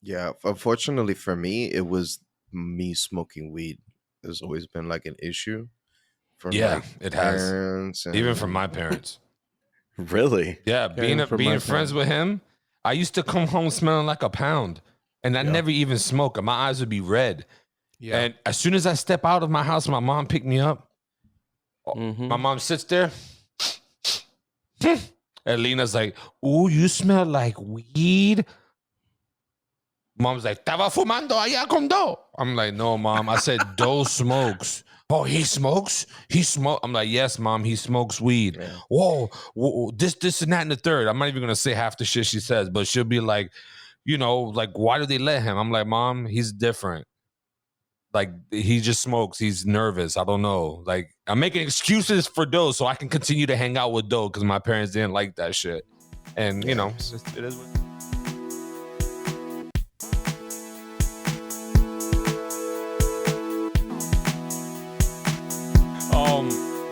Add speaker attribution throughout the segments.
Speaker 1: Yeah, unfortunately for me, it was me smoking weed. Has always been like an issue from
Speaker 2: Yeah,
Speaker 1: like
Speaker 2: it has.
Speaker 1: parents
Speaker 2: Even from my
Speaker 1: and
Speaker 2: parents.
Speaker 3: Really?
Speaker 2: Yeah,
Speaker 4: Yeah, even from my
Speaker 2: being friends
Speaker 4: parents.
Speaker 2: with him, I used to come home smelling like a pound, and I
Speaker 4: Yeah.
Speaker 2: never even smoked. And my eyes would be red.
Speaker 4: Yeah.
Speaker 2: And as soon as I step out of my house, my mom picked me up.
Speaker 4: Mm-hmm.
Speaker 2: My mom sits there. And Lena's like, "Ooh, you smell like weed." Mom's like, "Estaba fumando allá con Do." I'm like, "No, mom." I said, "Do smokes." "Oh, he smokes? He smoke?" I'm like, "Yes, mom, he smokes weed."
Speaker 1: yeah.
Speaker 2: Whoa, this and that and the third. I'm not even gonna say half the shit she says, but she'll be like, like, why do they let him? I'm like, "Mom, he's different. Like, he just smokes. He's nervous. I don't know. Like, I'm making excuses for Doe so I can continue to hang out with Doe because my parents didn't like that shit." And
Speaker 1: Yeah.
Speaker 2: it is what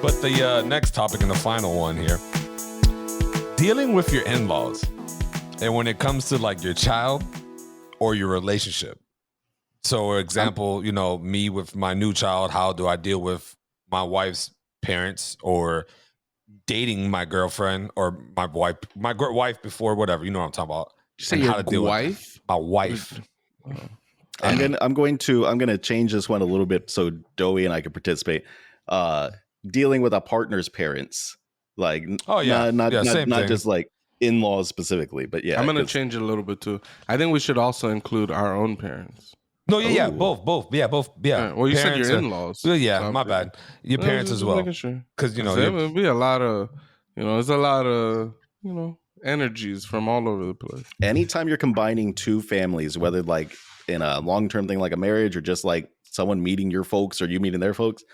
Speaker 2: but the next topic and the final one here, dealing with your in-laws, and when it comes to like your child or your relationship. So, for example, me with my new child, how do I deal with my wife's parents, or dating my girlfriend or my wife before, whatever, you know what I'm talking about.
Speaker 4: You say
Speaker 2: And
Speaker 4: your
Speaker 2: how to deal with
Speaker 4: wife?
Speaker 2: my wife.
Speaker 3: I'm going to change this one a little bit so Doey and I can participate. Dealing with a partner's parents, like not
Speaker 2: thing.
Speaker 3: just like in-laws specifically, but yeah,
Speaker 4: I'm gonna change it a little bit too. I think we should also include our own parents.
Speaker 2: No, both. Yeah, both. Yeah.
Speaker 4: Well, you said your
Speaker 2: Parents,
Speaker 4: in-laws.
Speaker 2: yeah,
Speaker 4: so
Speaker 2: my bad. Your parents as well.
Speaker 4: Making sure.
Speaker 2: Because
Speaker 4: there would be a lot of, there's a lot of, energies from all over the place.
Speaker 3: Anytime you're combining two families, whether like in a long-term thing like a marriage or just like someone meeting your folks or you meeting their folks,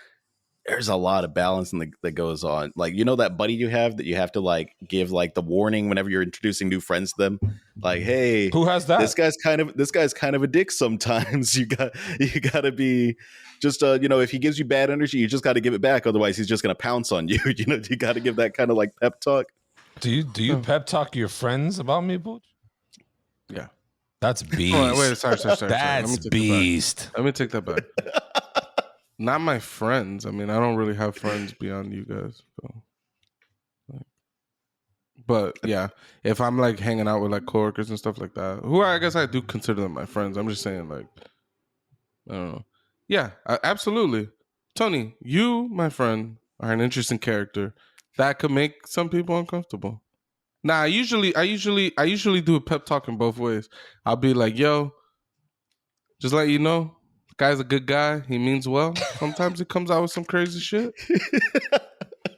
Speaker 3: there's a lot of balance that goes on. Like, that buddy you have that you have to like give like the warning whenever you're introducing new friends to them. Like, hey,
Speaker 2: who has that?
Speaker 3: This guy's kind of a dick sometimes. You gotta be just if he gives you bad energy, you just gotta give it back. Otherwise he's just gonna pounce on you. You gotta give that kind of like pep talk.
Speaker 2: Do you pep talk your friends about me, Butch?
Speaker 4: Yeah.
Speaker 2: That's beast.
Speaker 4: Oh, wait, sorry.
Speaker 2: That's beast.
Speaker 4: Let me take that back. Not my friends. I mean, I don't really have friends beyond you guys. So. But yeah, if I'm like hanging out with like coworkers and stuff like that, who I guess I do consider them my friends. I'm just saying, like, I don't know. Yeah, absolutely. Tony, you, my friend, are an interesting character that could make some people uncomfortable. Nah, I usually do a pep talk in both ways. I'll be like, yo, just let you know, the guy's a good guy. He means well. Sometimes he comes out with some crazy shit.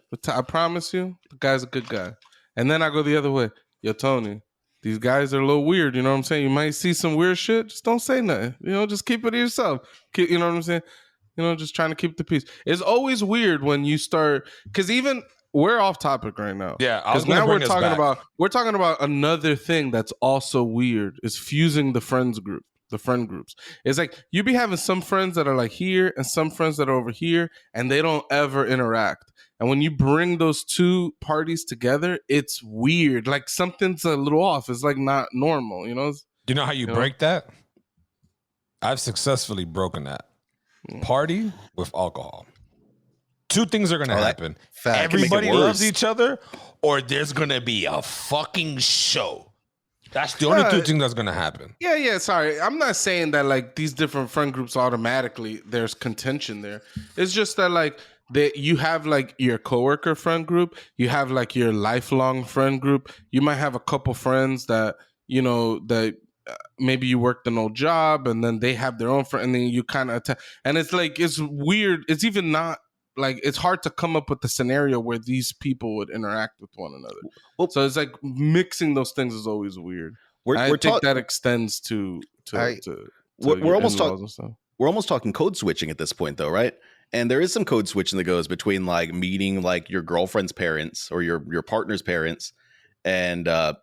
Speaker 4: But I promise you, the guy's a good guy. And then I go the other way. Yo, Tony, these guys are a little weird. You know what I'm saying? You might see some weird shit. Just don't say nothing. Just keep it to yourself. You know what I'm saying? Just trying to keep the peace. It's always weird when you start, because even we're off topic right now.
Speaker 2: Yeah,
Speaker 4: because now we're talking about another thing that's also weird is fusing the friend groups. It's like you be having some friends that are like here and some friends that are over here, and they don't ever interact. And when you bring those two parties together, it's weird. Like something's a little off. It's like not normal. You know
Speaker 2: how you break that? I've successfully broken that. Party with alcohol. Two things are going to happen. Everybody loves each other, or there's going to be a fucking show. That's the only two things that's going to happen.
Speaker 4: Yeah, sorry. I'm not saying that like these different friend groups automatically there's contention there. It's just that like you have like your coworker friend group, you have like your lifelong friend group. You might have a couple friends that, that maybe you worked an old job and then they have their own friend and then you kind of and it's like it's weird. It's even not like it's hard to come up with the scenario where these people would interact with one another. Well, so it's like mixing those things is always weird. I think that extends to
Speaker 3: we're almost talking code switching at this point though, right? And there is some code switching that goes between like meeting like your girlfriend's parents or your partner's parents and the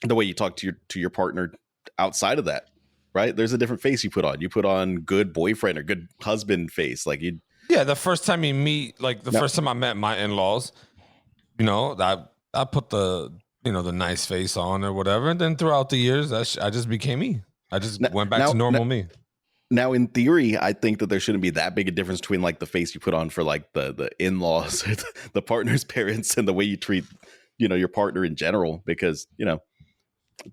Speaker 3: way you talk to your partner outside of that, right? There's a different face you put on. You put on good boyfriend or good husband face. Like
Speaker 2: yeah, the first time you meet, like first time I met my in-laws, I put the the nice face on or whatever, and then throughout the years, I just became me. I just went back to normal me.
Speaker 3: Now, in theory, I think that there shouldn't be that big a difference between like the face you put on for like the in-laws, the partner's parents, and the way you treat, your partner in general. Because I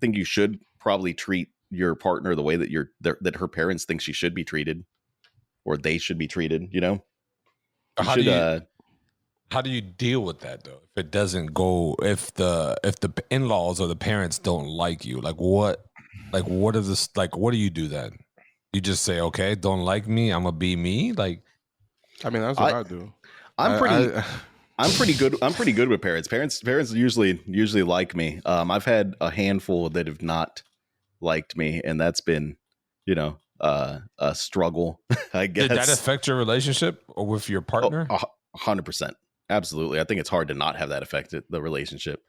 Speaker 3: think you should probably treat your partner the way that that her parents think she should be treated, or they should be treated.
Speaker 2: How do you deal with that though? If it doesn't go, if the in-laws or the parents don't like you, what is this? Like, what do you do then? You just say, okay, don't like me, I'm gonna be me. Like,
Speaker 4: I mean, that's what I do.
Speaker 3: I'm pretty good. I'm pretty good with parents. Parents usually like me. I've had a handful that have not liked me, and that's been, a struggle. I guess.
Speaker 2: Did that affect your relationship or with your partner?
Speaker 3: 100%. Absolutely. I think it's hard to not have that affect the relationship.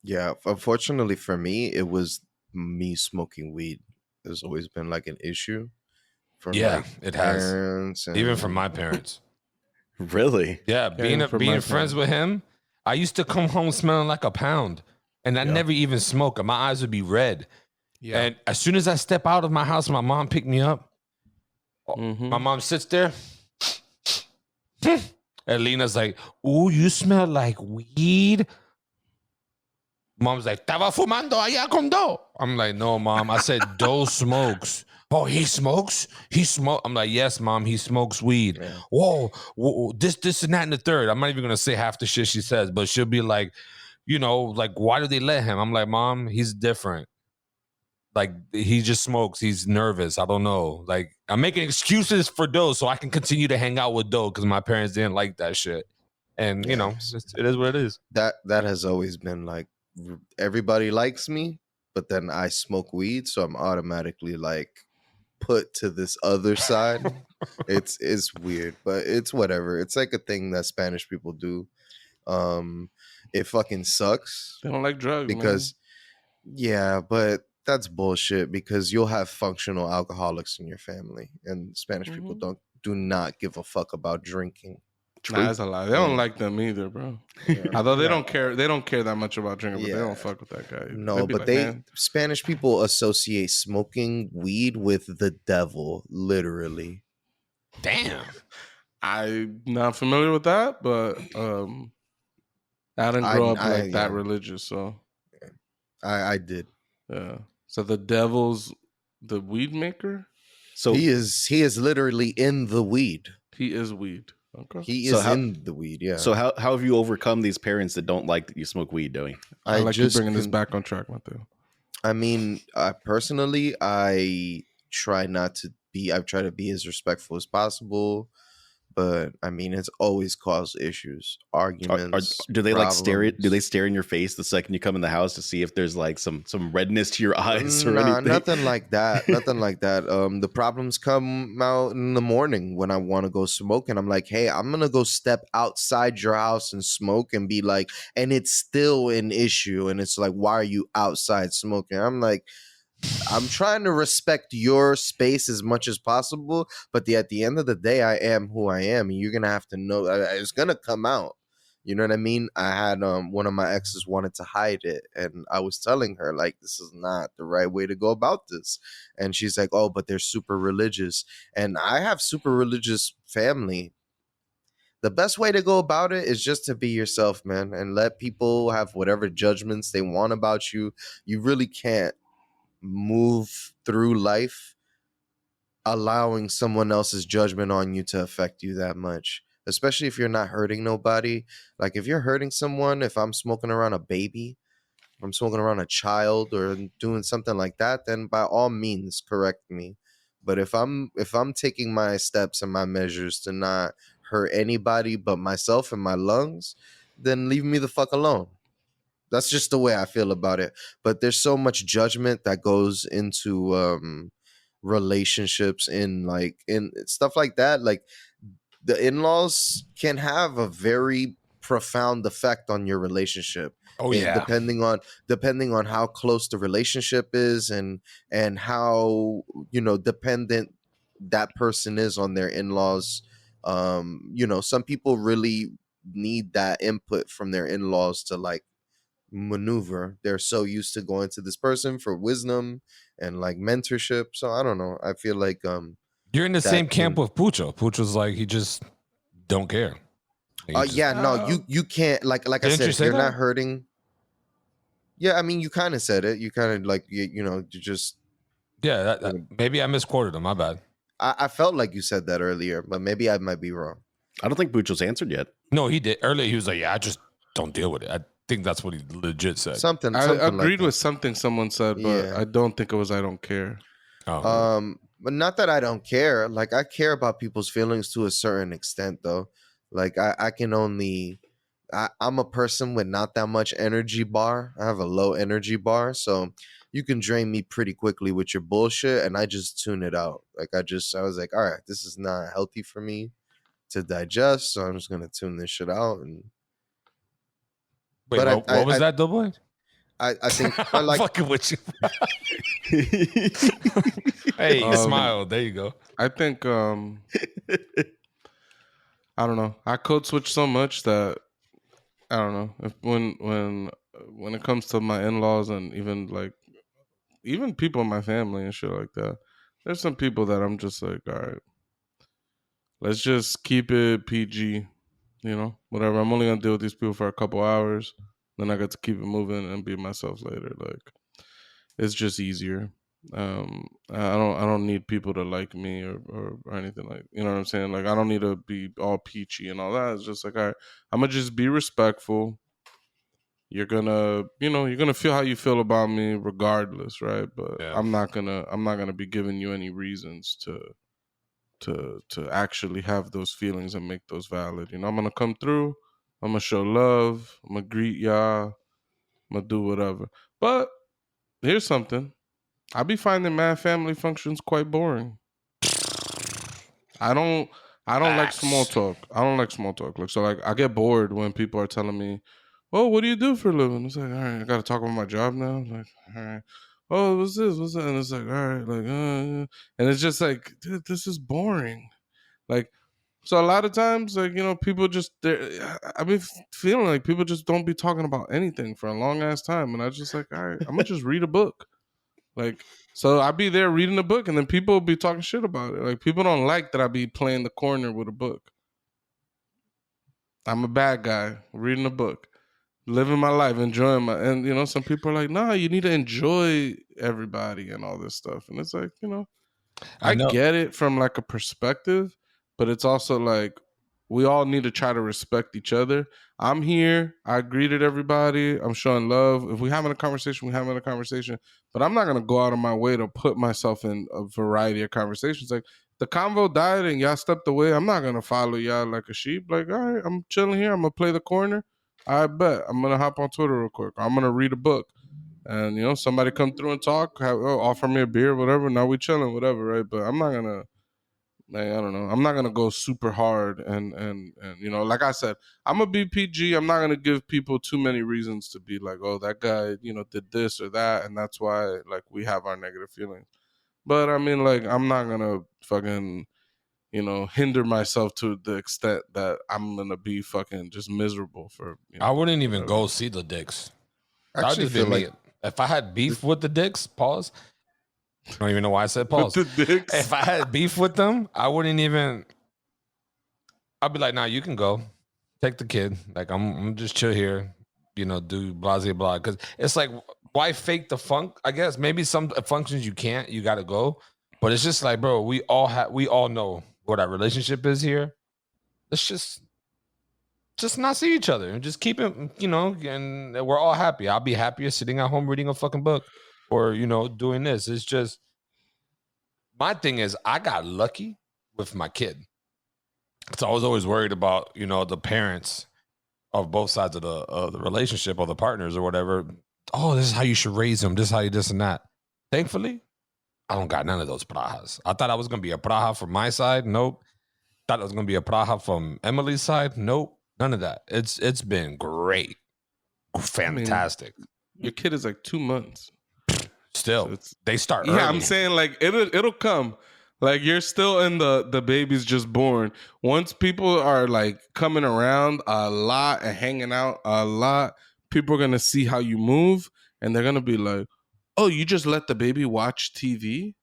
Speaker 1: Yeah, unfortunately for me, it was me smoking weed. There's always been like an issue from
Speaker 2: it has. Even from my parents.
Speaker 3: Really?
Speaker 2: Yeah, being friends with him, I used to come home smelling like a pound, and I never even smoked. My eyes would be red. Yeah. And as soon as I step out of my house, my mom picked me up. Mm-hmm. My mom sits there. And Lena's like, "Ooh, you smell like weed." Mom's like, "Tava fumando allá con Do." I'm like, "No, Mom. I said Do smokes." "Oh, he smokes? He smoke?" I'm like, "Yes, Mom. He smokes weed." Yeah. Whoa, this and that and the third. I'm not even gonna say half the shit she says, but she'll be like, why do they let him? I'm like, "Mom, he's different. Like, he just smokes. He's nervous. I don't know. Like, I'm making excuses for Doe so I can continue to hang out with Doe because my parents didn't like that shit. And, it is what it is.
Speaker 1: That has always been like, everybody likes me, but then I smoke weed, so I'm automatically like put to this other side. It's weird, but it's whatever. It's like a thing that Spanish people do. It fucking sucks.
Speaker 4: They don't like drugs
Speaker 1: because, yeah, but that's bullshit because you'll have functional alcoholics in your family, and Spanish people do not give a fuck about drinking.
Speaker 4: Nah, that's a lie. They don't like them either, bro. Yeah. Although they don't care that much about drinking, but they don't fuck with that guy.
Speaker 1: No, but Spanish people associate smoking weed with the devil, literally.
Speaker 2: Damn.
Speaker 4: I'm not familiar with that, but I didn't grow up that religious, so
Speaker 1: I did.
Speaker 4: Yeah. So the devil's the weed maker?
Speaker 1: So he is literally in the weed.
Speaker 4: He is weed. Okay.
Speaker 1: He is in the weed, yeah.
Speaker 3: So how have you overcome these parents that don't like that you smoke weed, Doing?
Speaker 4: I like you bringing this back on track, Mateo.
Speaker 1: I mean, personally, I try to be as respectful as possible. But I mean, it's always caused issues, arguments.
Speaker 3: Do they problems. Do they stare in your face the second you come in the house to see if there's like some redness to your eyes or anything?
Speaker 1: Nothing like that. Nothing like that. The problems come out in the morning when I want to go smoke, and I'm like, "Hey, I'm gonna go step outside your house and smoke," and be like, and it's still an issue, and it's like, "Why are you outside smoking?" I'm like, I'm trying to respect your space as much as possible, but at the end of the day, I am who I am, and you're gonna have to know it's gonna come out. You know what I mean? I had one of my exes wanted to hide it, and I was telling her like, this is not the right way to go about this, and she's like, "Oh, but they're super religious," and I have super religious family. The best way to go about it is just to be yourself, man, and let people have whatever judgments they want about you. You really can't move through life allowing someone else's judgment on you to affect you that much, especially if you're not hurting nobody. Like if you're hurting someone, if I'm smoking around a baby, if I'm smoking around a child or doing something like that, then by all means correct me. But if I'm taking my steps and my measures to not hurt anybody but myself and my lungs, then leave me the fuck alone. That's just the way I feel about it. But there's so much judgment that goes into relationships in stuff like that. Like the in-laws can have a very profound effect on your relationship.
Speaker 2: Oh yeah.
Speaker 1: Depending on how close the relationship is and how, dependent that person is on their in-laws. Some people really need that input from their in-laws to maneuver. They're so used to going to this person for wisdom and like mentorship. So I don't know. I feel like
Speaker 2: you're in the same camp with Pucho. Pucho's like he just don't care.
Speaker 1: You can't like I said, you're not hurting. Yeah, I mean, you kind of said it. You kind of like you just.
Speaker 2: Yeah, maybe I misquoted him. My bad.
Speaker 1: I felt like you said that earlier, but maybe I might be wrong.
Speaker 3: I don't think Pucho's answered yet.
Speaker 2: No, he did earlier. He was like, "Yeah, I just don't deal with it." I think that's what he legit said.
Speaker 1: Something
Speaker 4: I agreed
Speaker 1: like
Speaker 4: with something someone said, but I don't think it was I don't care.
Speaker 1: Oh. But not that I don't care. Like, I care about people's feelings to a certain extent, though. Like, I can only. I'm a person with not that much energy bar. I have a low energy bar, so you can drain me pretty quickly with your bullshit, and I just tune it out. Like, I was like, all right, this is not healthy for me to digest, so I'm just gonna tune this shit out. And
Speaker 2: wait, but what was that, Doughboy?
Speaker 1: I think I like
Speaker 2: fucking with you. Hey, smile. There you go.
Speaker 4: I think I don't know. I code switch so much that I don't know if when it comes to my in-laws and even people in my family and shit like that. There's some people that I'm just like, all right, let's just keep it PG, whatever. I'm only gonna deal with these people for a couple hours, then I get to keep it moving and be myself later. Like, it's just easier. I don't need people to like me or anything, like, you know what I'm saying? Like, I don't need to be all peachy and all that. It's just like, all right, I'm gonna just be respectful. You're gonna feel how you feel about me regardless, right? But yeah. I'm not gonna be giving you any reasons to actually have those feelings and make those valid. I'm gonna come through, I'm gonna show love, I'm gonna greet y'all, I'm gonna do whatever. But here's something. I be finding mad family functions quite boring. I don't like small talk. I don't like small talk. Like, so like I get bored when people are telling me, "Oh, what do you do for a living?" It's like, all right, I gotta talk about my job now. It's like, all right. Oh, what's this? What's that? And it's like, all right, like, and it's just like, dude, this is boring. Like, so a lot of times, like, people just, I've been feeling like people just don't be talking about anything for a long ass time, and I was just like, all right, I'm gonna just read a book. Like, so I be there reading a book, and then people will be talking shit about it. Like, people don't like that I be playing the corner with a book. I'm a bad guy reading a book, living my life, enjoying and some people are like, nah, you need to enjoy everybody and all this stuff. And it's like, I get it from like a perspective, but it's also like we all need to try to respect each other. I'm here. I greeted everybody. I'm showing love. If we're having a conversation, we're having a conversation. But I'm not going to go out of my way to put myself in a variety of conversations. Like, the convo died and y'all stepped away. I'm not going to follow y'all like a sheep. Like, all right, I'm chilling here. I'm going to play the corner. I bet. I'm going to hop on Twitter real quick. I'm going to read a book. And, somebody come through and talk, offer me a beer, whatever. Now we chilling, whatever, right? But I'm not going to. Like, I don't know. I'm not gonna go super hard and like I said, I'm a BPG. I'm not gonna give people too many reasons to be like, oh, that guy, did this or that, and that's why like we have our negative feelings. But I mean, like, I'm not gonna fucking hinder myself to the extent that I'm gonna be fucking just miserable for.
Speaker 2: I wouldn't even go see the dicks. I actually feel like if I had beef with the dicks, pause. I don't even know why I said pause. If I had beef with them, I wouldn't even. I'd be like, nah, you can go. Take the kid. Like, I'm just chill here, do blah, blah, blah. Because it's like, why fake the funk? I guess maybe some functions you can't, you got to go. But it's just like, bro, we all know what our relationship is here. Let's just not see each other and just keep it, and we're all happy. I'll be happier sitting at home reading a fucking book. Or, doing this. It's just, my thing is, I got lucky with my kid. So I was always worried about, the parents of both sides of the relationship or the partners or whatever. Oh, this is how you should raise them. This is how you this and that. Thankfully, I don't got none of those prajas. I thought I was going to be a praja from my side. Nope. Thought it was going to be a praja from Emily's side. Nope. None of that. It's been great. Fantastic.
Speaker 4: I mean, your kid is like 2 months.
Speaker 2: Still, so they start early.
Speaker 4: Yeah, I'm saying like it'll come. Like, you're still in the baby's just born. Once people are like coming around a lot and hanging out a lot, people are gonna see how you move, and they're gonna be like, "Oh, you just let the baby watch TV,"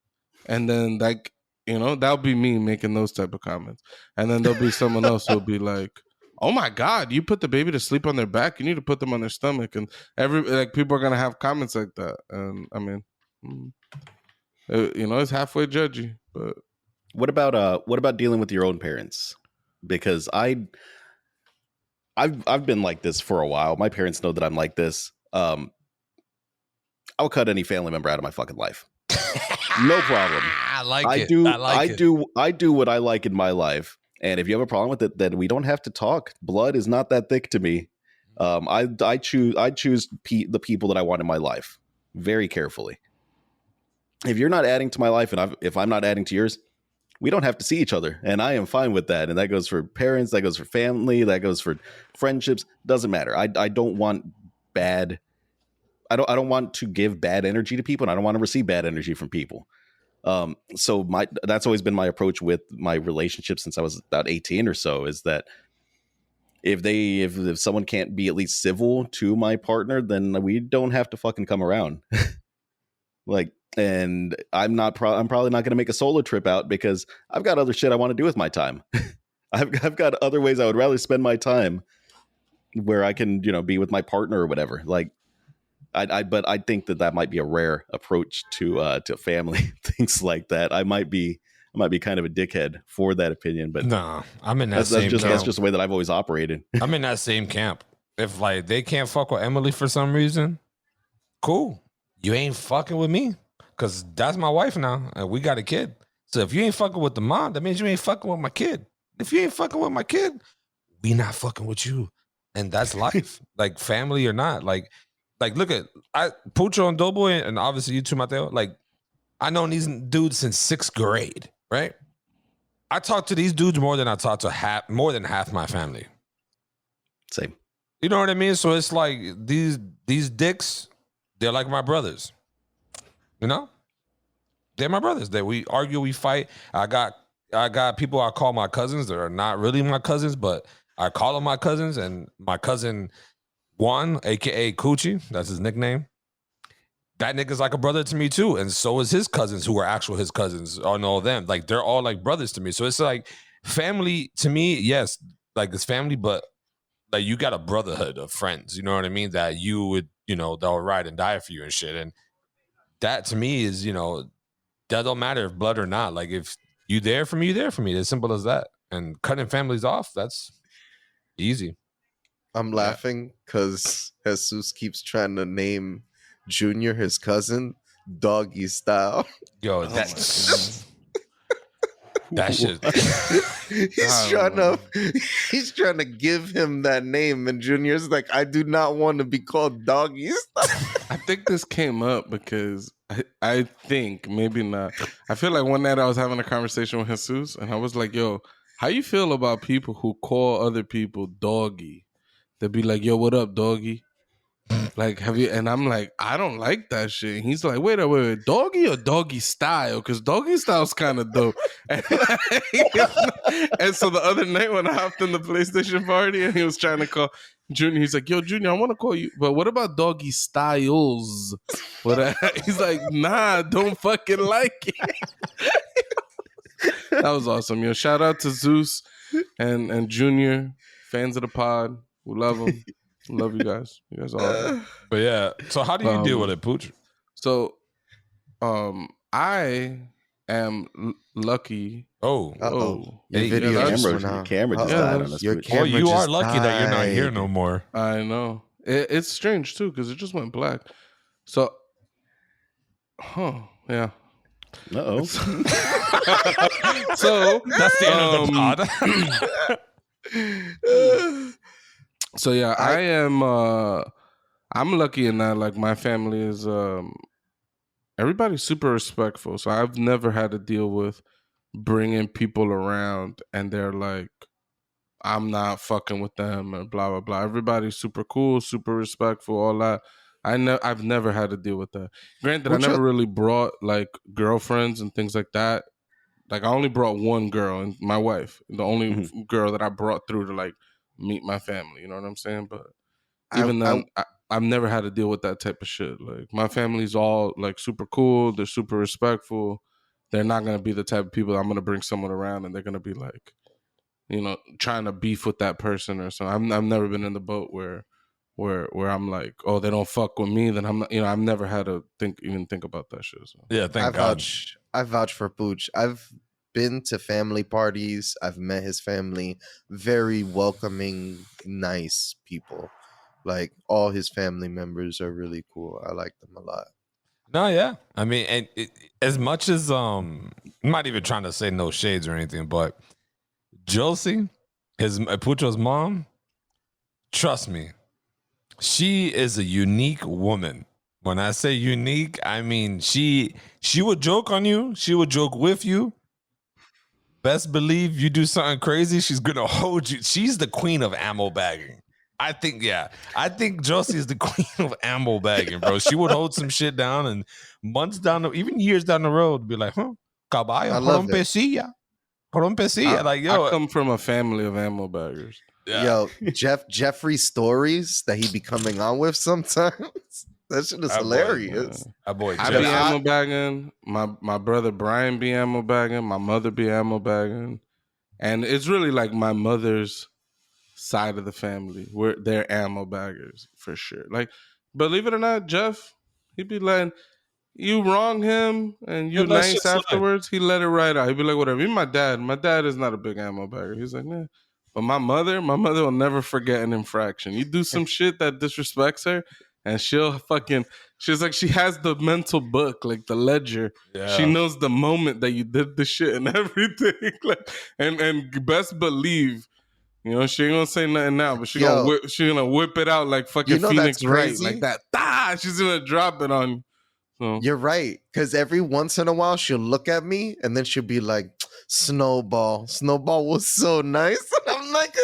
Speaker 4: and then like, that'll be me making those type of comments, and then there'll be someone else who'll be like, "Oh my God, you put the baby to sleep on their back. You need to put them on their stomach," and people are gonna have comments like that, and I mean, it's halfway judgy, but.
Speaker 3: What about dealing with your own parents? Because I've been like this for a while. My parents know that I'm like this. I'll cut any family member out of my fucking life. No problem. I do what I like in my life. And if you have a problem with it, then we don't have to talk. Blood is not that thick to me. I choose the people that I want in my life very carefully. If you're not adding to my life, and if I'm not adding to yours, we don't have to see each other, and I am fine with that. And that goes for parents, that goes for family, that goes for friendships. Doesn't matter. I don't want bad. I don't want to give bad energy to people, and I don't want to receive bad energy from people. So that's always been my approach with my relationship since I was about 18 or so. Is that if someone can't be at least civil to my partner, then we don't have to fucking come around. And I'm probably not going to make a solo trip out because I've got other shit I want to do with my time. I've got other ways I would rather spend my time where I can, be with my partner or whatever. But I think that might be a rare approach to family, things like that. I might be kind of a dickhead for that opinion, but
Speaker 2: no, I'm in that same camp.
Speaker 3: That's just the way that I've always operated.
Speaker 2: I'm in that same camp. If they can't fuck with Emily for some reason, cool. You ain't fucking with me. Because that's my wife now, and we got a kid. So if you ain't fucking with the mom, that means you ain't fucking with my kid. If you ain't fucking with my kid, we not fucking with you. And that's life. Like family or not. Like look at Pucho and Doughboy, and obviously you too, Mateo. Like, I known these dudes since 6th grade, right? I talk to these dudes more than I talk to more than half my family.
Speaker 3: Same.
Speaker 2: You know what I mean? So it's like these dicks, they're like my brothers. They're my brothers. That we argue, we fight. I got people I call my cousins that are not really my cousins, but I call them my cousins. And my cousin Juan, aka Coochie, that's his nickname. That nigga's like a brother to me too, and so is his cousins, who are his cousins. I know them. Like, they're all like brothers to me. So it's like family to me. Yes, like it's family, but like you got a brotherhood of friends. You know what I mean? That you would, they'll ride and die for you and shit. And that to me is, that don't matter if blood or not. Like, if you there for me, you there for me. As simple as that. And cutting families off, that's easy.
Speaker 1: I'm laughing because Jesus keeps trying to name Junior, his cousin, Doggy Style.
Speaker 2: Yo, that shit.
Speaker 1: He's trying to give him that name, and Junior's like, I do not want to be called Doggy Style.
Speaker 4: I think this came up because I think, maybe not. I feel like one night I was having a conversation with Jesus, and I was like, yo, how you feel about people who call other people doggy? They'd be like, yo, what up, doggy? Like, have you? And I'm like, I don't like that shit. And he's like, wait, doggy or doggy style? Because doggy style's kind of dope. And so the other night when I hopped in the PlayStation party and he was trying to call Junior, he's like, yo, Junior, I want to call you, but what about doggy styles? He's like, nah, don't fucking like it. That was awesome. Yo, shout out to Zeus and Junior, fans of the pod. We love them. Love you guys. You guys are awesome.
Speaker 2: But yeah, so how do you deal with it, Pooch?
Speaker 4: So, I am lucky.
Speaker 2: Oh,
Speaker 1: your camera just died on us.
Speaker 2: Well, you are lucky that you're not here no more.
Speaker 4: I know. It's strange too because it just went black. So, yeah.
Speaker 3: Uh-oh.
Speaker 4: So
Speaker 2: that's the end of the
Speaker 4: pod. So yeah, I am. I'm lucky in that, like, my family is. Everybody's super respectful, so I've never had to deal with bringing people around and they're like, I'm not fucking with them and blah blah blah. Everybody's super cool, super respectful, all that. I've never had to deal with that. Granted, I never really brought like girlfriends and things like that. Like, I only brought one girl, and my wife, the only girl that I brought through to like meet my family. You know what I'm saying? But even then, I've never had to deal with that type of shit. Like my family's all like super cool. They're super respectful. They're not gonna be the type of people I'm gonna bring someone around and they're gonna be like, trying to beef with that person or something. I've never been in the boat where I'm like, oh, they don't fuck with me. Then I'm not. I've never had to even think about that shit. So.
Speaker 2: Yeah, thank God.
Speaker 1: I vouch for Pooch. I've been to family parties. I've met his family. Very welcoming, nice people. Like all his family members are really cool. I like them a lot.
Speaker 2: No, yeah. I mean, and as much as I'm not even trying to say no shades or anything, but Josie, Pucho's mom, trust me, she is a unique woman. When I say unique, I mean she would joke on you. She would joke with you. Best believe you do something crazy, she's gonna hold you. She's the queen of ammo bagging. I think Josie is the queen of ammo bagging, bro. She would hold some shit down and months down, even years down the road, be like, caballo, rompecilla. Like, yo.
Speaker 4: I come from a family of ammo baggers.
Speaker 1: Yeah. Yo, Jeffrey stories that he be coming on with sometimes. That shit is hilarious.
Speaker 4: I be ammo bagging. My brother Brian be ammo bagging. My mother be ammo bagging. And it's really like my mother's side of the family where they're ammo baggers for sure. Like, believe it or not, Jeff, he'd be letting you wrong him and you nice afterwards. He let it right out. He'd be like, whatever. Even my dad is not a big ammo bagger. He's like, nah. But my mother will never forget an infraction. You do some shit that disrespects her, and she's like, she has the mental book, like the ledger. Yeah. She knows the moment that you did the shit and everything. Like, and best believe, she ain't gonna say nothing now, but she gonna whip it out like fucking Phoenix Wright, like that. She's gonna drop it on you. So.
Speaker 1: You're right, because every once in a while she'll look at me and then she'll be like, Snowball was so nice. And I'm like,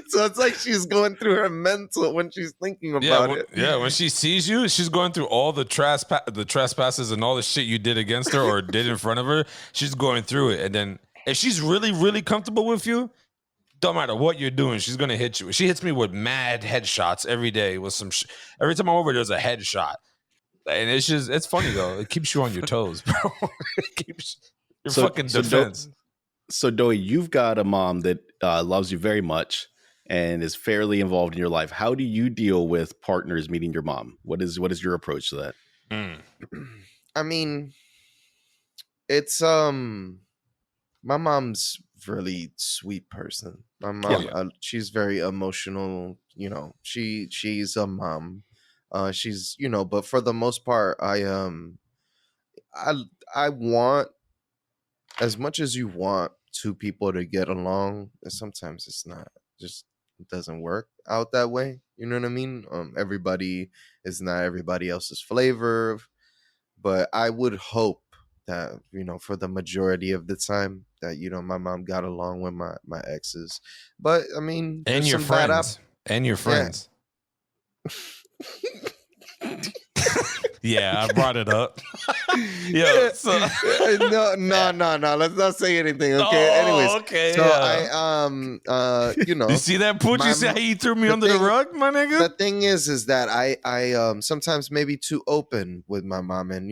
Speaker 1: so it's like she's going through her mental when she's thinking about it.
Speaker 2: Yeah, when she sees you, she's going through all the trespasses and all the shit you did against her or did in front of her. She's going through it. And then if she's really, really comfortable with you, don't matter what you're doing, she's going to hit you. She hits me with mad headshots every day with some every time I'm over, there's a headshot. And it's funny though. It keeps you on your toes, bro. It keeps your fucking defense.
Speaker 3: So Doey, you've got a mom that loves you very much and is fairly involved in your life. How do you deal with partners meeting your mom? What is your approach to that?
Speaker 1: I mean, it's my mom's really sweet person. My mom, she's very emotional. She's a mom. She's but for the most part, I want, as much as you want two people to get along, sometimes it's not, just it doesn't work out that way. You know what I mean? Everybody is not everybody else's flavor, but I would hope that for the majority of the time that my mom got along with my exes. But I mean,
Speaker 2: and your friends. Yeah, I brought it up.
Speaker 1: Yeah. So no. Let's not say anything. Okay. Anyways.
Speaker 2: Okay.
Speaker 1: So I
Speaker 2: You see that, Pooch? You see how you threw me under the rug, my nigga?
Speaker 1: The thing is that I sometimes maybe too open with my mom, and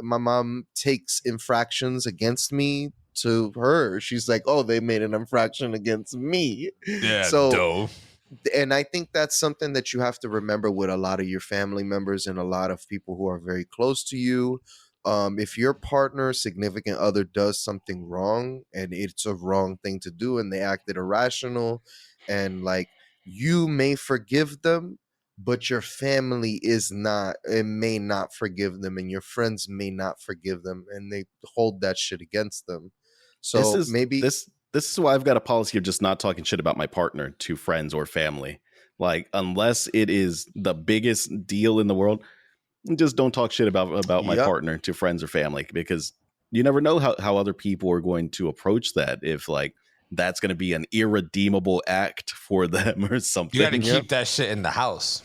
Speaker 1: my mom takes infractions against me to her. She's like, oh, they made an infraction against me.
Speaker 2: Yeah.
Speaker 1: So.
Speaker 2: Dope.
Speaker 1: And I think that's something that you have to remember with a lot of your family members and a lot of people who are very close to you. If your partner, significant other, does something wrong and it's a wrong thing to do and they acted irrational, and like, you may forgive them, but your family may not forgive them, and your friends may not forgive them, and they hold that shit against them. So
Speaker 3: This is why I've got a policy of just not talking shit about my partner to friends or family. Like, unless it is the biggest deal in the world, just don't talk shit about my partner to friends or family, because you never know how other people are going to approach that. If like that's going to be an irredeemable act for them or something.
Speaker 2: You got to keep that shit in the house.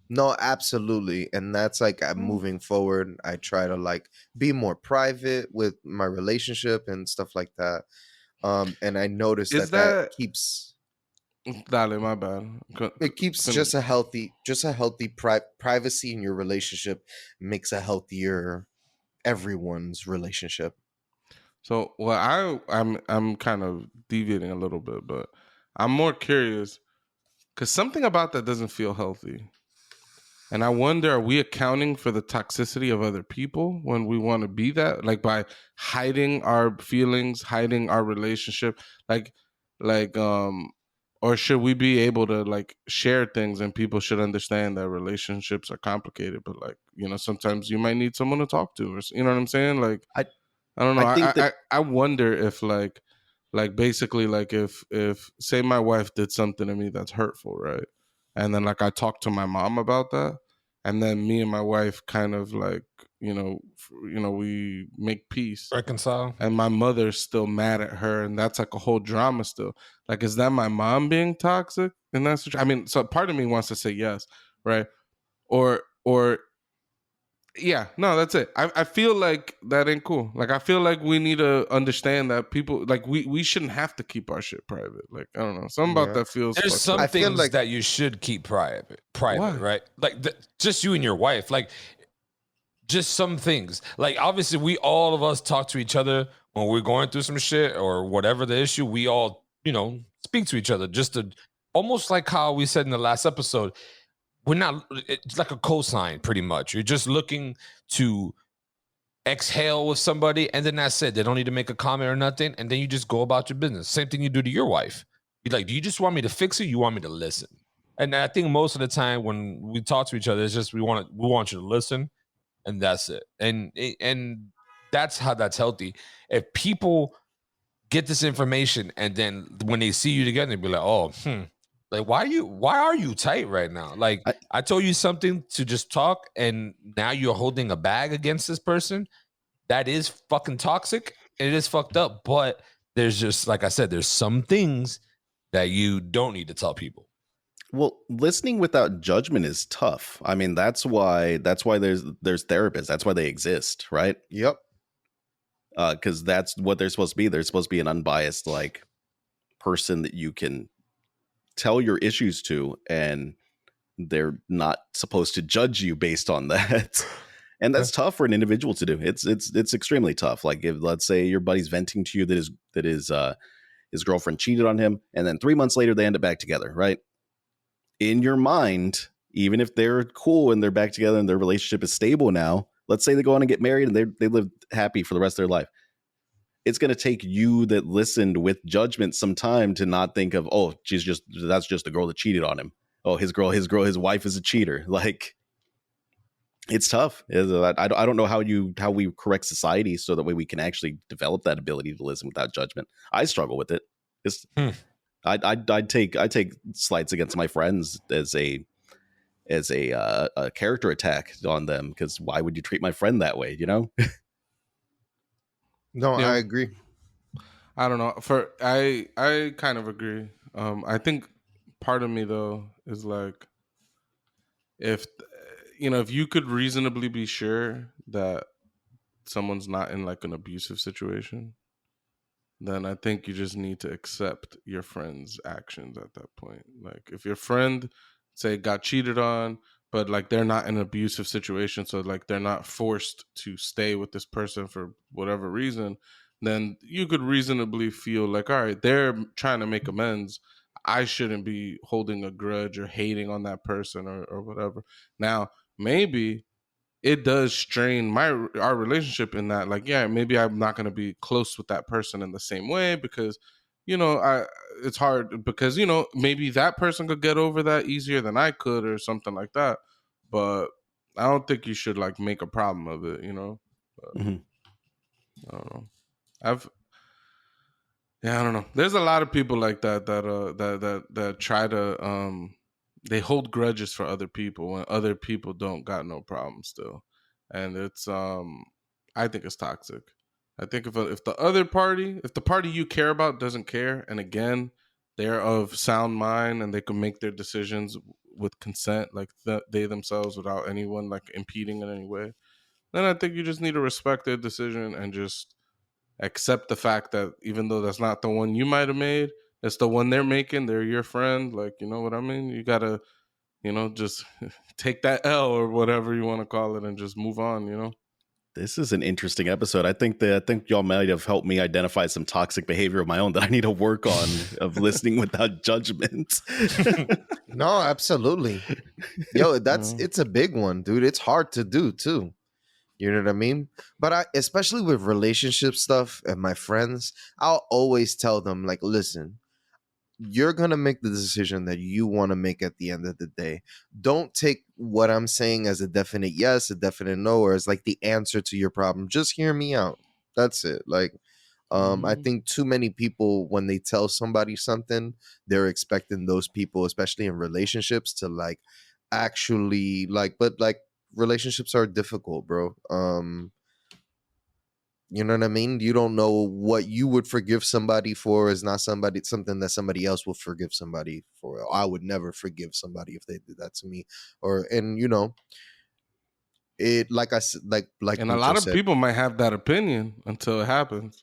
Speaker 1: No, absolutely. And that's like, moving forward, I try to like be more private with my relationship and stuff like that. And I noticed that keeps.
Speaker 4: Dale, my bad.
Speaker 1: It keeps just a healthy privacy in your relationship makes a healthier everyone's relationship.
Speaker 4: So, well, I'm kind of deviating a little bit, but I'm more curious because something about that doesn't feel healthy. And I wonder, are we accounting for the toxicity of other people when we want to be that? Like by hiding our feelings, hiding our relationship, like or should we be able to like share things and people should understand that relationships are complicated, but like, you know, sometimes you might need someone to talk to, or you know what I'm saying? Like
Speaker 3: I
Speaker 4: don't know.
Speaker 3: I think that
Speaker 4: I wonder if like basically like if say my wife did something to me that's hurtful, right? And then like I talked to my mom about that, and then me and my wife kind of like we make peace,
Speaker 2: Reconcile.
Speaker 4: and my mother's still mad at her, and that's like a whole drama still. Like, is that my mom being toxic in that situation? I mean, so part of me wants to say yes, right? Or yeah, no, that's it. I feel like that ain't cool. Like I feel like we need to understand that people like we shouldn't have to keep our shit private. Like I don't know, something about that feels.
Speaker 2: There's some
Speaker 1: I feel
Speaker 2: things
Speaker 1: like
Speaker 2: that you should keep private,
Speaker 4: Why?
Speaker 2: right? Like just you and your wife. Like just some things. Like obviously, we all of us talk to each other when we're going through some shit or whatever the issue. We all speak to each other just to almost like how we said in the last episode. We're not, it's like a cosign pretty much. You're just looking to exhale with somebody and then that's it. They don't need to make a comment or nothing. And then you just go about your business. Same thing you do to your wife. You're like, do you just want me to fix it? You want me to listen? And I think most of the time when we talk to each other, it's just we want you to listen and that's it. And that's how that's healthy. If people get this information and then when they see you together, they be like, oh, like, why are you tight right now? Like, I told you something to just talk, and now you're holding a bag against this person. That is fucking toxic. It is fucked up. But there's just, like I said, there's some things that you don't need to tell people.
Speaker 3: Well, listening without judgment is tough. I mean, that's why there's therapists. That's why they exist, right?
Speaker 1: Yep.
Speaker 3: Because that's what they're supposed to be. They're supposed to be an unbiased like person that you can tell your issues to, and they're not supposed to judge you based on that. And that's tough for an individual to do. It's extremely tough. Like if let's say your buddy's venting to you that his girlfriend cheated on him, and then 3 months later they end up back together, right? In your mind, even if they're cool and they're back together and their relationship is stable now, let's say they go on and get married and they live happy for the rest of their life. It's going to take you that listened with judgment some time to not think of, oh, that's just the girl that cheated on him. Oh, his wife is a cheater. Like, it's tough. I don't know how we correct society so that way we can actually develop that ability to listen without judgment. I struggle with it. I take slights against my friends as a character attack on them, because why would you treat my friend that way? You know.
Speaker 1: No,
Speaker 4: Yeah.
Speaker 1: I agree.
Speaker 4: I don't know. I kind of agree. I think part of me though is like, if you could reasonably be sure that someone's not in like an abusive situation, then I think you just need to accept your friend's actions at that point. Like if your friend say got cheated on, but like they're not in an abusive situation, so like they're not forced to stay with this person for whatever reason, then you could reasonably feel like, all right, they're trying to make amends. I shouldn't be holding a grudge or hating on that person or whatever. Now, maybe it does strain our relationship in that, like, yeah, maybe I'm not going to be close with that person in the same way because, it's hard because, maybe that person could get over that easier than I could or something like that. But I don't think you should like make a problem of it, But,
Speaker 3: Mm-hmm.
Speaker 4: I don't know. I don't know. There's a lot of people like that try to they hold grudges for other people when other people don't got no problem still, and it's I think it's toxic. I think if the party you care about doesn't care, and again they're of sound mind and they can make their decisions with consent, like they themselves, without anyone like impeding in any way, then I think you just need to respect their decision and just accept the fact that even though that's not the one you might have made, It's the one they're making. They're your friend. Like, you know what I mean? You gotta, just take that L or whatever you want to call it and just move on.
Speaker 3: This is an interesting episode. I think y'all might have helped me identify some toxic behavior of my own that I need to work on of listening without judgment.
Speaker 1: No, absolutely. Yo, it's a big one, dude. It's hard to do too. You know what I mean? But especially with relationship stuff and my friends, I'll always tell them, like, listen, you're going to make the decision that you want to make at the end of the day. Don't take what I'm saying as a definite yes, a definite no, or as like the answer to your problem. Just hear me out. That's it. Like, I think too many people, when they tell somebody something, they're expecting those people, especially in relationships, to like actually but relationships are difficult, bro. You know what I mean? You don't know what you would forgive somebody for is not something that somebody else will forgive somebody for. I would never forgive somebody if they did that to me. It, like I said, like
Speaker 4: and a lot of people might have that opinion until it happens.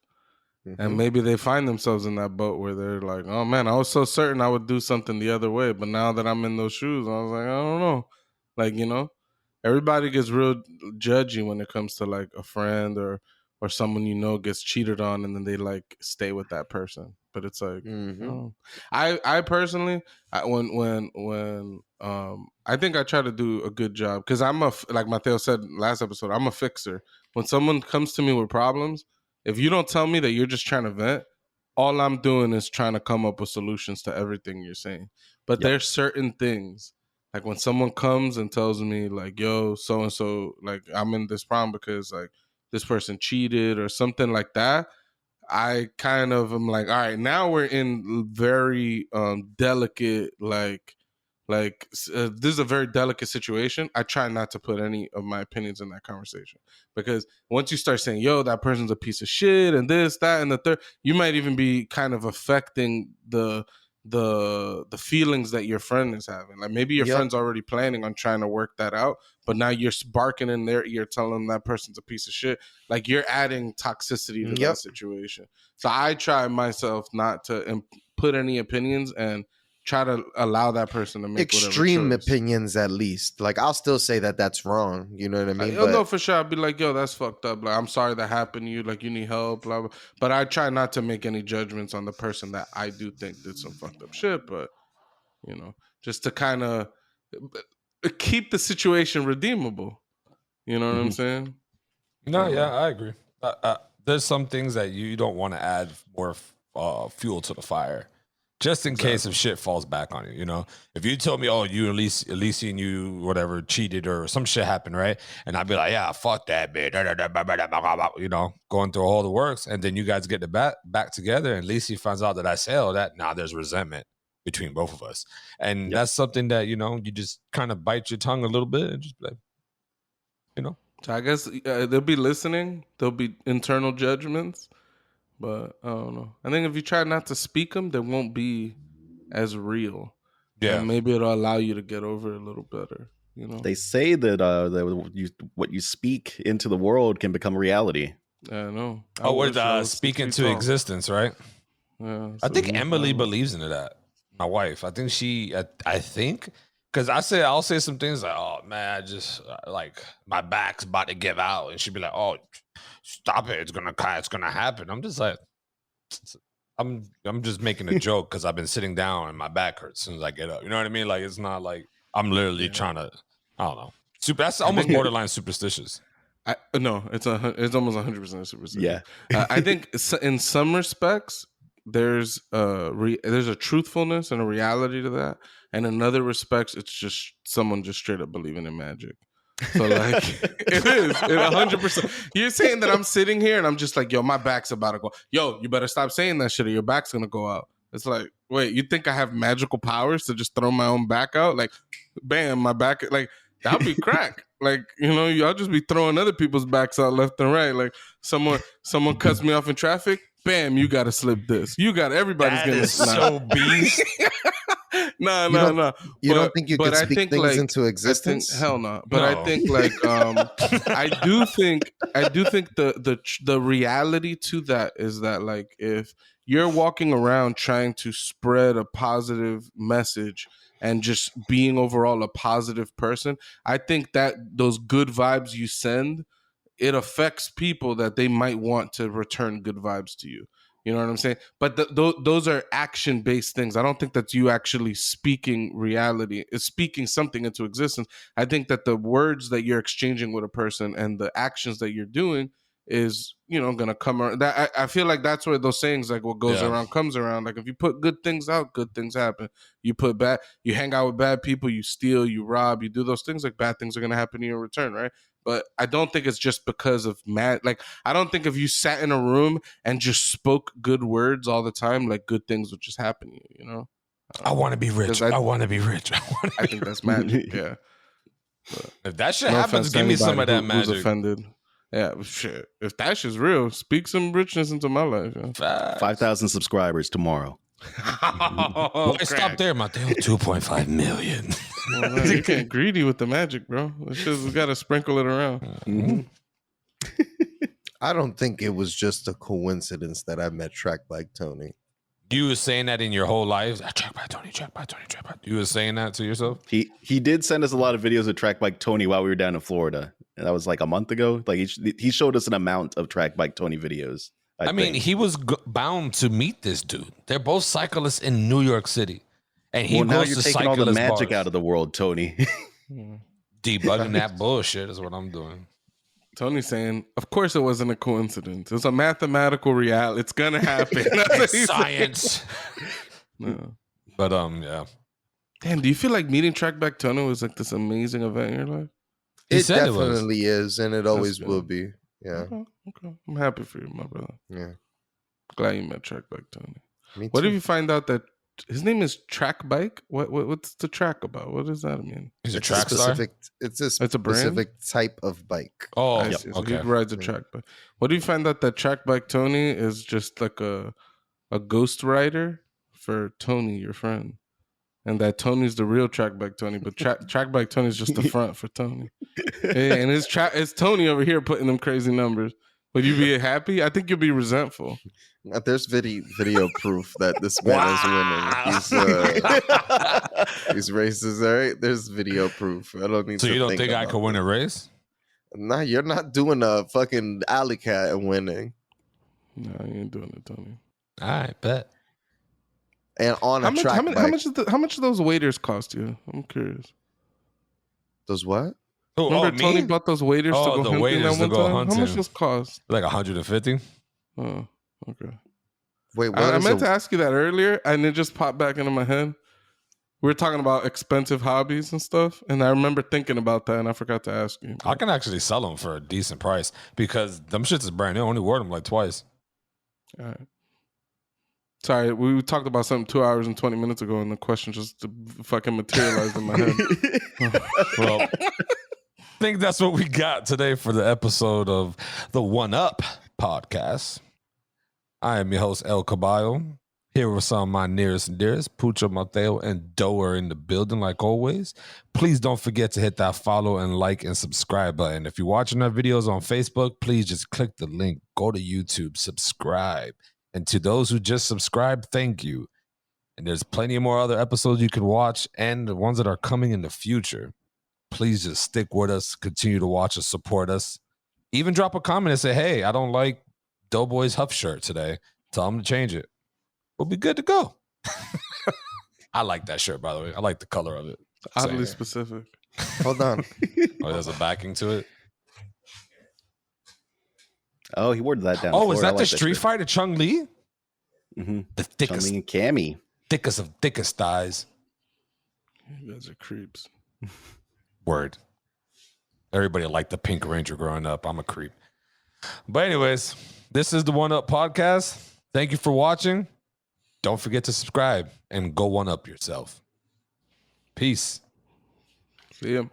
Speaker 4: Mm-hmm. And maybe they find themselves in that boat where they're like, oh man, I was so certain I would do something the other way, but now that I'm in those shoes, I was like, I don't know. Like, everybody gets real judgy when it comes to like a friend or someone gets cheated on, and then they like stay with that person. But it's like, I personally, when I think I try to do a good job, because I'm like Mateo said last episode, I'm a fixer. When someone comes to me with problems, if you don't tell me that you're just trying to vent, all I'm doing is trying to come up with solutions to everything you're saying. But there's certain things, like when someone comes and tells me like, yo, so and so, like I'm in this problem because like this person cheated or something like that, I kind of am like, all right, now we're in very delicate, this is a very delicate situation. I try not to put any of my opinions in that conversation, because once you start saying, yo, that person's a piece of shit and this, that, and the third, you might even be kind of affecting the feelings that your friend is having. Like maybe your friend's already planning on trying to work that out, but now you're barking in their ear telling them that person's a piece of shit. Like you're adding toxicity to that situation. So I try myself not to put any opinions and try to allow that person to make
Speaker 1: extreme opinions, at least. Like I'll still say that that's wrong. You know what I mean?
Speaker 4: No, for sure. I'll be like, yo, that's fucked up. Like, I'm sorry that happened to you. Like, you need help. Blah, blah. But I try not to make any judgments on the person that I do think did some fucked up shit. But just to kind of keep the situation redeemable. You know what I'm saying?
Speaker 2: No, yeah, I agree. There's some things that you don't want to add more fuel to the fire, just in case if shit falls back on you. If you told me, oh, you Alicia and you whatever cheated or some shit happened, right? And I'd be like, yeah, fuck that bitch, going through all the works, and then you guys get the back together, and Alicia finds out that I say all that. Now there's resentment between both of us, and that's something that you just kind of bite your tongue a little bit and just be like,
Speaker 4: So I guess they'll be listening. There'll be internal judgments. But I don't know. I think if you try not to speak them, they won't be as real. Yeah, and maybe it'll allow you to get over it a little better.
Speaker 3: They say that what you speak into the world can become reality.
Speaker 4: Yeah, I know.
Speaker 2: Speak into existence, right? Yeah. I think Emily believes in that. My wife. I think because I'll say some things like, oh man, I just like my back's about to give out, and she'd be like, oh, stop it, it's gonna happen. I'm just like, I'm just making a joke because I've been sitting down and my back hurts as soon as I get up. You know what I mean? Like it's not like I'm literally trying to. I don't know. That's almost borderline superstitious.
Speaker 4: No, it's almost 100% superstitious.
Speaker 3: Yeah,
Speaker 4: I think in some respects there's a truthfulness and a reality to that, and in other respects it's just someone just straight up believing in magic. So like it is 100%. You're saying that I'm sitting here and I'm just like, yo, my back's about to go. Yo, you better stop saying that shit or your back's gonna go out. It's like, wait, you think I have magical powers to just throw my own back out? Like, bam, my back, like that'll be crack. Like, y'all just be throwing other people's backs out left and right. Like someone cuts me off in traffic, bam, you gotta slip this. Everybody's gonna snap.
Speaker 2: So beast.
Speaker 4: No.
Speaker 1: You don't think you can speak things into existence?
Speaker 4: Hell no. But I think like I do think the reality to that is that like if you're walking around trying to spread a positive message and just being overall a positive person, I think that those good vibes you send, it affects people that they might want to return good vibes to you. You know what I'm saying? But those are action-based things. I don't think that you actually speaking reality, is speaking something into existence. I think that the words that you're exchanging with a person and the actions that you're doing is, going to come around. That I feel like that's where those sayings, like what goes around comes around. Like if you put good things out, good things happen. You hang out with bad people, you steal, you rob, you do those things, like bad things are going to happen to you in return, right? But I don't think it's just because of like, I don't think if you sat in a room and just spoke good words all the time, like good things would just happen to you,
Speaker 2: I want to be rich. I want to be rich.
Speaker 4: I think that's magic, yeah.
Speaker 2: But if that shit happens, give me some of that magic. Who's offended.
Speaker 4: Yeah, shit. If that shit's real, speak some richness into my life.
Speaker 3: 5,000 subscribers tomorrow.
Speaker 2: Well, stop there, Mateo. 2.5 million.
Speaker 4: Well, man, you can't greedy with the magic, bro. It's just we gotta sprinkle it around.
Speaker 1: Mm-hmm. I don't think it was just a coincidence that I met Track Bike Tony.
Speaker 2: You were saying that in your whole life? Track Bike Tony, Track Bike Tony, Track Bike. You were saying that to yourself?
Speaker 3: He did send us a lot of videos of Track Bike Tony while we were down in Florida. And that was like a month ago. Like he showed us an amount of Track Bike Tony videos. I mean,
Speaker 2: he was bound to meet this dude. They're both cyclists in New York City. And he
Speaker 3: now
Speaker 2: goes
Speaker 3: you're
Speaker 2: to
Speaker 3: taking all the magic
Speaker 2: bars.
Speaker 3: out of the world, Tony.
Speaker 2: Debugging that bullshit is what I'm doing.
Speaker 4: Tony's saying, of course it wasn't a coincidence. It's a mathematical reality. It's going to happen.
Speaker 2: It's science.
Speaker 4: No.
Speaker 2: But, yeah.
Speaker 4: Damn, do you feel like meeting Track Bike Tony was like this amazing event in your life?
Speaker 1: It definitely is, and it always will be. Yeah.
Speaker 4: Okay. I'm happy for you, my brother.
Speaker 1: Yeah.
Speaker 4: Glad you met Track Bike Tony.
Speaker 1: Me too.
Speaker 4: What if you find out that his name is Track Bike? What's the track about? What does that mean?
Speaker 2: He's a track star?
Speaker 1: It's a
Speaker 4: brand?
Speaker 1: specific type of bike.
Speaker 2: Oh,
Speaker 4: I see. So he rides a track bike. What if you find out that Track Bike Tony is just like a ghost rider for Tony, your friend? And that Tony's the real Track Bike Tony, but Track Bike Tony's just the front for Tony. Yeah, and it's Tony over here putting them crazy numbers. Would you be happy? I think you'll be resentful.
Speaker 1: There's video proof that this man is winning. These races, all right? There's video proof. I don't need to.
Speaker 2: So you don't think I could win a race?
Speaker 1: Nah, you're not doing a fucking alley cat and winning.
Speaker 4: No, you ain't doing it, Tony.
Speaker 2: All right, bet.
Speaker 1: And on a track bike.
Speaker 4: How much do those waders cost you? I'm curious.
Speaker 1: Those what?
Speaker 4: Remember Tony bought those waders to go hunting that one time? How much those cost?
Speaker 2: Like 150.
Speaker 4: Oh, okay.
Speaker 1: Wait,
Speaker 4: I meant to ask you that earlier, and it just popped back into my head. We were talking about expensive hobbies and stuff, and I remember thinking about that, and I forgot to ask you.
Speaker 2: I can actually sell them for a decent price because them shits is brand new. I only wore them like twice.
Speaker 4: All right. Sorry, we talked about something 2 hours and 20 minutes ago, and the question just fucking materialized in my head.
Speaker 2: Well, I think that's what we got today for the episode of the One Up podcast. I am your host, El Caballo. Here with some of my nearest and dearest, Pucho, Mateo, and Doe are in the building like always. Please don't forget to hit that follow and like and subscribe button. If you're watching our videos on Facebook, please just click the link. Go to YouTube, subscribe. And to those who just subscribed, thank you. And there's plenty more other episodes you can watch and the ones that are coming in the future. Please just stick with us, continue to watch us, support us. Even drop a comment and say, hey, I don't like Doughboy's Huff shirt today. Tell them to change it. We'll be good to go. I like that shirt, by the way. I like the color of it.
Speaker 4: Oddly specific.
Speaker 1: Hold on.
Speaker 2: Oh, there's a backing to it.
Speaker 3: Oh, he wore that down.
Speaker 2: Oh, is that the Street Fighter Chung Li?
Speaker 3: Mm-hmm.
Speaker 2: The thickest,
Speaker 3: Chung Li and Cammy.
Speaker 2: Thickest of thickest thighs.
Speaker 4: You guys are creeps.
Speaker 2: Word. Everybody liked the Pink Ranger growing up. I'm a creep. But anyways, this is the One Up podcast. Thank you for watching. Don't forget to subscribe and go one up yourself. Peace.
Speaker 4: See ya.